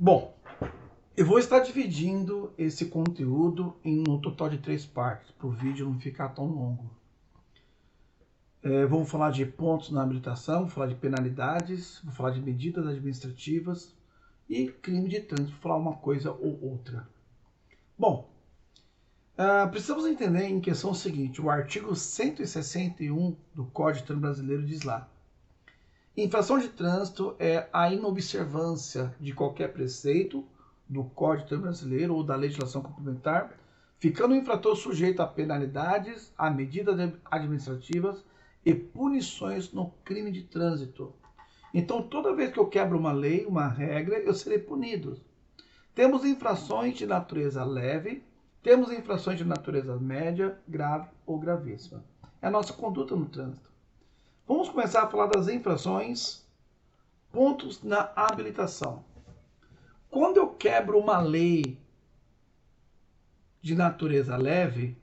Bom, eu vou estar dividindo esse conteúdo em um total de 3 partes, para o vídeo não ficar tão longo. Vamos falar de pontos na habilitação, vou falar de penalidades, vou falar de medidas administrativas e crime de trânsito, vou falar uma coisa ou outra. Bom, precisamos entender em questão o seguinte: o artigo 161 do Código de Trânsito Brasileiro diz lá: infração de trânsito é a inobservância de qualquer preceito do Código de Trânsito Brasileiro ou da legislação complementar, ficando o infrator sujeito a penalidades, a medidas administrativas e punições no crime de trânsito. Então, toda vez que eu quebro uma lei, uma regra, eu serei punido. Temos infrações de natureza leve, temos infrações de natureza média, grave ou gravíssima. É a nossa conduta no trânsito. Vamos começar a falar das infrações, pontos na habilitação. Quando eu quebro uma lei de natureza leve,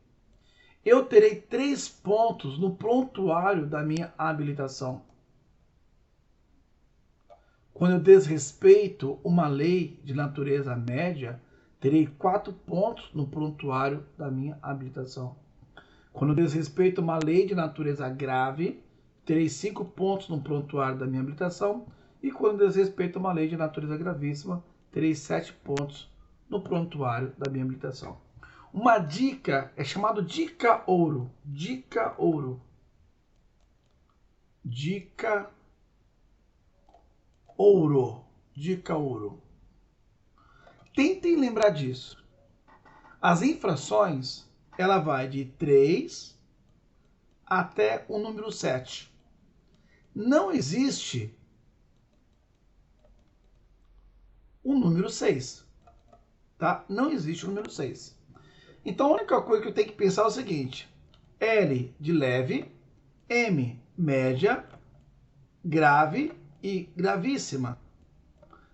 eu terei 3 pontos no prontuário da minha habilitação. Quando eu desrespeito uma lei de natureza média, terei 4 pontos no prontuário da minha habilitação. Quando eu desrespeito uma lei de natureza grave, terei 5 pontos no prontuário da minha habilitação. E quando eu desrespeito uma lei de natureza gravíssima, terei 7 pontos no prontuário da minha habilitação. Uma dica é chamado dica ouro. Dica ouro. Dica ouro. Dica ouro. Tentem lembrar disso. As infrações, ela vai de 3 até o número 7. Não existe o número 6. Tá? Não existe o número 6. Então, a única coisa que eu tenho que pensar é o seguinte: L de leve, M média, grave e gravíssima.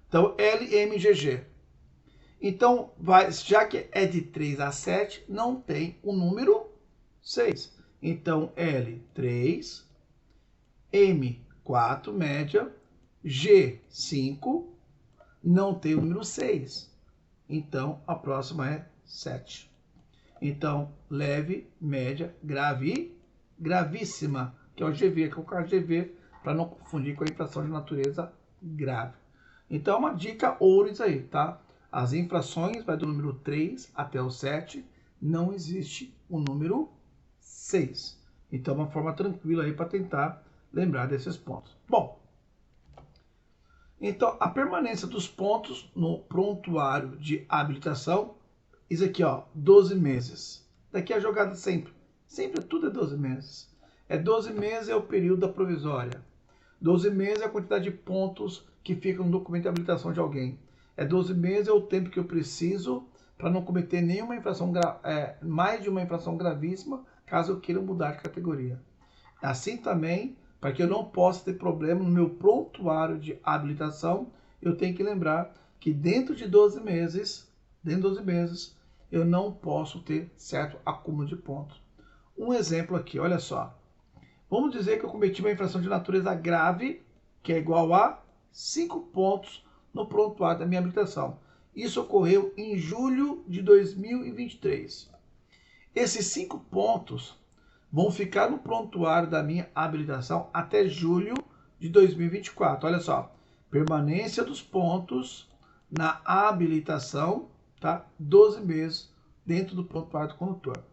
Então, L, M, GG. Então, já que é de 3 a 7, não tem o número 6. Então, L, 3, M, 4, média, G, 5, não tem o número 6. Então, a próxima é 7. Então, leve, média, grave e gravíssima, que é o GV, que é o caso GV, para não confundir com a infração de natureza grave. Então, uma dica ouro isso aí, tá? As infrações vai do número 3 até o 7, não existe o número 6. Então, uma forma tranquila aí para tentar lembrar desses pontos. Bom, então, a permanência dos pontos no prontuário de habilitação, isso aqui, ó, 12 meses. Daqui a jogada sempre. Sempre tudo é 12 meses. 12 meses é o período da provisória. 12 meses é a quantidade de pontos que ficam no documento de habilitação de alguém. 12 meses é o tempo que eu preciso para não cometer nenhuma infração, mais de uma infração gravíssima, caso eu queira mudar de categoria. Assim também, para que eu não possa ter problema no meu prontuário de habilitação, eu tenho que lembrar que dentro de 12 meses, eu não posso ter certo acúmulo de pontos. Um exemplo aqui, olha só. Vamos dizer que eu cometi uma infração de natureza grave, que é igual a 5 pontos no prontuário da minha habilitação. Isso ocorreu em julho de 2023. Esses 5 pontos vão ficar no prontuário da minha habilitação até julho de 2024. Olha só, permanência dos pontos na habilitação, tá? 12 meses dentro do prontuário do condutor.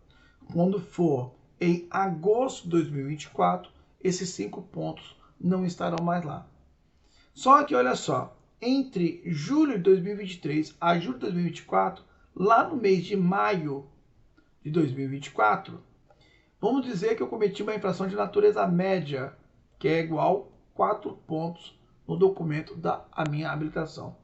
Quando for em agosto de 2024, esses 5 pontos não estarão mais lá. Só que, olha só, entre julho de 2023 a julho de 2024, lá no mês de maio de 2024, vamos dizer que eu cometi uma infração de natureza média, que é igual a 4 pontos no documento da minha habilitação.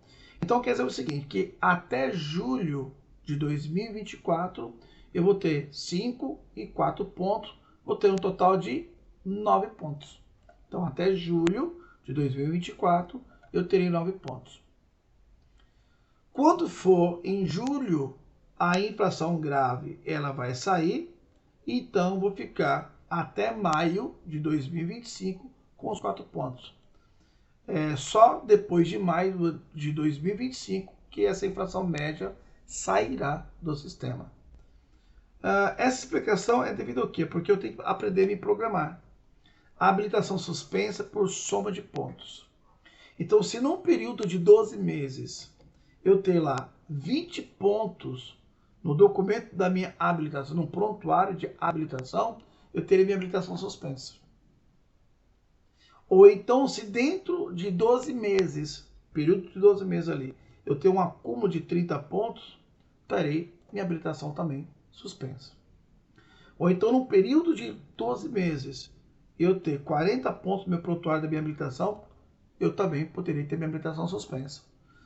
Então, quer dizer o seguinte, que até julho de 2024, eu vou ter 5 e 4 pontos, vou ter um total de 9 pontos. Então, até julho de 2024, eu terei 9 pontos. Quando for em julho, a infração grave ela vai sair, então vou ficar até maio de 2025 com os 4 pontos. Só depois de maio de 2025 que essa infração média sairá do sistema. Essa explicação é devido ao quê? Porque eu tenho que aprender a me programar. A habilitação suspensa por soma de pontos. Então, se num período de 12 meses eu ter lá 20 pontos no documento da minha habilitação, no prontuário de habilitação, eu terei minha habilitação suspensa. Ou então, se dentro de 12 meses, período de 12 meses ali, eu tenho um acúmulo de 30 pontos, terei minha habilitação também suspensa. Ou então, no período de 12 meses, eu ter 40 pontos no meu prontuário da minha habilitação, eu também poderia ter minha habilitação suspensa.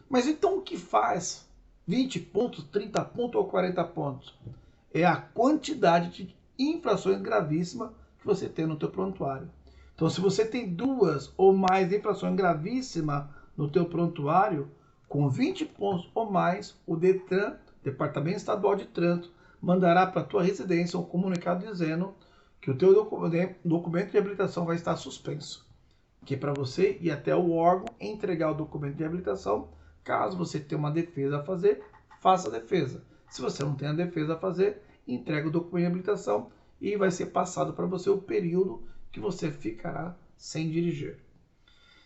Mas então o que faz 20 pontos, 30 pontos ou 40 pontos? É a quantidade de infrações gravíssimas que você tem no teu prontuário. Então, se você tem 2 ou mais infrações gravíssimas no teu prontuário, com 20 pontos ou mais, o DETRAN, Departamento Estadual de Trânsito, mandará para a tua residência um comunicado dizendo que o teu documento de habilitação vai estar suspenso. Que é para você ir até o órgão entregar o documento de habilitação. Caso você tenha uma defesa a fazer, faça a defesa. Se você não tem a defesa a fazer, entrega o documento de habilitação e vai ser passado para você o período que você ficará sem dirigir.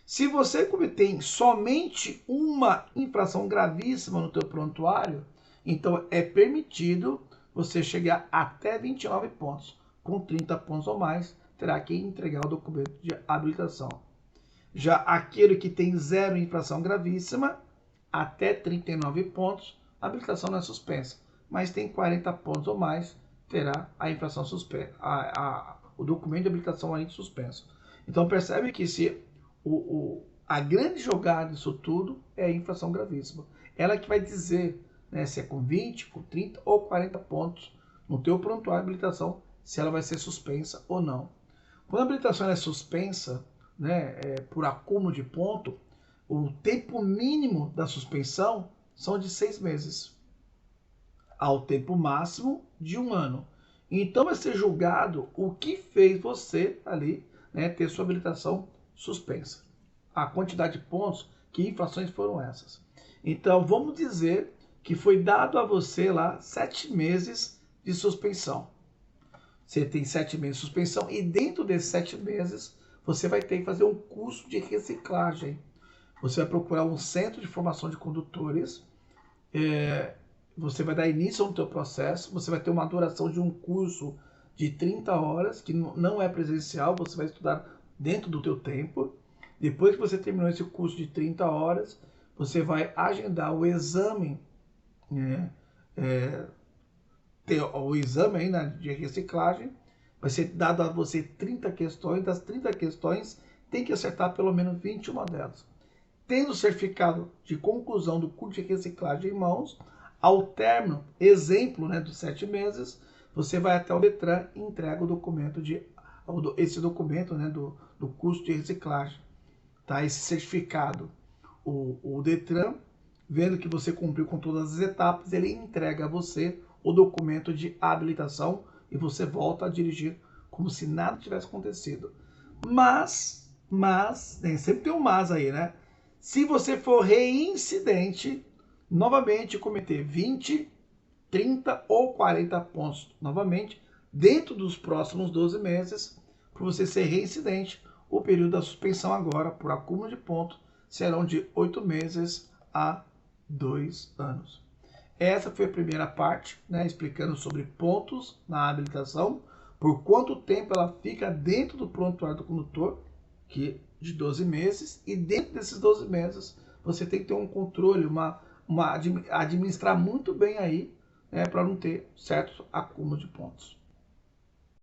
Se você cometer somente uma infração gravíssima no teu prontuário, então é permitido você chegar até 29 pontos. Com 30 pontos ou mais, terá que entregar o documento de habilitação. Já aquele que tem 0 infração gravíssima, até 39 pontos, a habilitação não é suspensa. Mas tem 40 pontos ou mais, terá a infração suspensa, o documento de habilitação ainda suspenso. Então percebe que a grande jogada disso tudo é a infração gravíssima. Ela que vai dizer, né, se é com 20, com 30 ou 40 pontos no teu prontuário de habilitação, se ela vai ser suspensa ou não. Quando a habilitação é suspensa, né, por acúmulo de ponto, o tempo mínimo da suspensão são de 6 meses, ao tempo máximo de 1 ano. Então vai ser julgado o que fez você ali, né, ter sua habilitação suspensa. A quantidade de pontos, que infrações foram essas. Então vamos dizer que foi dado a você lá 7 meses de suspensão. Você tem 7 meses de suspensão e dentro desses 7 meses você vai ter que fazer um curso de reciclagem. Você vai procurar um centro de formação de condutores, você vai dar início ao teu processo, você vai ter uma duração de um curso de 30 horas, que não é presencial, você vai estudar dentro do teu tempo. Depois que você terminou esse curso de 30 horas, você vai agendar o exame, o exame aí, né, de reciclagem. Vai ser dado a você 30 questões, das 30 questões tem que acertar pelo menos 21 delas. Tendo o certificado de conclusão do curso de reciclagem em mãos, ao término, exemplo, né, dos 7 meses, você vai até o DETRAN e entrega o documento esse documento, né, do curso de reciclagem, tá? Esse certificado. O DETRAN, vendo que você cumpriu com todas as etapas, ele entrega a você o documento de habilitação e você volta a dirigir como se nada tivesse acontecido. Mas, sempre tem um mas aí, né? Se você for reincidente, novamente cometer 20, 30 ou 40 pontos novamente, dentro dos próximos 12 meses, para você ser reincidente, o período da suspensão agora, por acúmulo de pontos, serão de 8 meses a 2 anos. Essa foi a primeira parte, né, explicando sobre pontos na habilitação, por quanto tempo ela fica dentro do prontuário do condutor, que de 12 meses, e dentro desses 12 meses você tem que ter um controle, administrar muito bem aí, né, para não ter certo acúmulo de pontos.